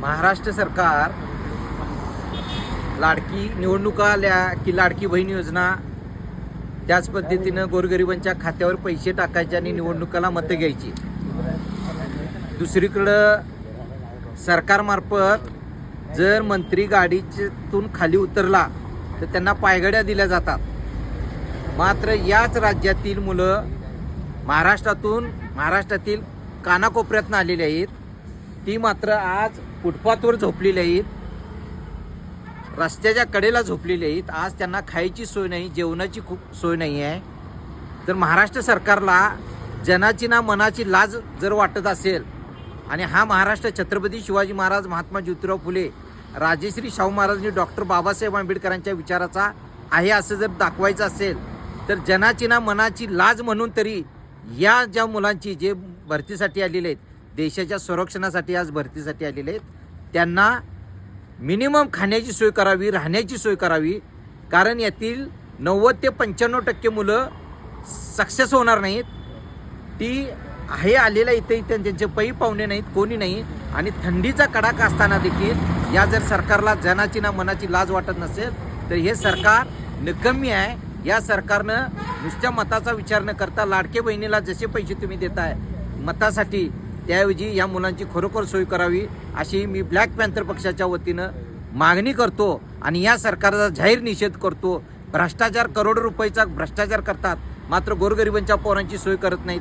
महाराष्ट्र सरकार लाडकी निवडणुका आल्या की लाडकी बहीण योजना, त्याच पद्धतीनं गोरगरिबांच्या खात्यावर पैसे टाकायचे आणि निवडणुकाला मतं घ्यायची. दुसरीकडं सरकारमार्फत जर मंत्री गाडीतून खाली उतरला तर त्यांना पायघड्या दिल्या जातात. मात्र याच राज्यातील मुलं महाराष्ट्रातील कानाकोपऱ्यातून आलेली आहेत. ती मात्र आज फुटपाथवर झोपलेली आहेत, रस्त्याच्या कडेला झोपलेली आहेत. आज त्यांना खायची सोय नाही, जेवणाची खूप सोय नाही आहे. तर महाराष्ट्र सरकारला जनाची ना मनाची लाज जर वाटत असेल आणि हा महाराष्ट्र छत्रपती शिवाजी महाराज, महात्मा ज्योतिराव फुले, राजश्री शाहू महाराजांनी, डॉक्टर बाबासाहेब आंबेडकरांच्या विचाराचा आहे असं जर दाखवायचं असेल तर जनाची ना मनाची लाज म्हणून तरी या ज्या मुलांची जे भरतीसाठी आलेले आहेत, देशाच्या संरक्षणासाठी आज भरतीसाठी आलेले आहेत, त्यांना मिनिमम खाण्याची सोय करावी, राहण्याची सोय करावी. कारण यातील 90 ते 95% मुलं सक्सेस होणार नाहीत. ती आहे आलेल्या इथे त्यांचे पै पाहुणे नाहीत, कोणी नाही. आणि थंडीचा कडाका असताना देखील या जर सरकारला जनाची ना मनाची लाज वाटत नसेल तर हे सरकार निकम्मी आहे. या सरकारनं नुसत्या मताचा विचार न करता लाडके बहिणीला जसे पैसे तुम्ही देताय मतासाठी, त्याऐवजी या मुलांची खरोखर सोय करावी अशी मी ब्लॅक पॅन्थर पक्षाच्या वतीनं मागणी करतो आणि या सरकारचा जाहीर निषेध करतो. भ्रष्टाचार, करोडो रुपयाचा भ्रष्टाचार करतात, मात्र गोरगरिबांच्या पोरांची सोय करत नाहीत.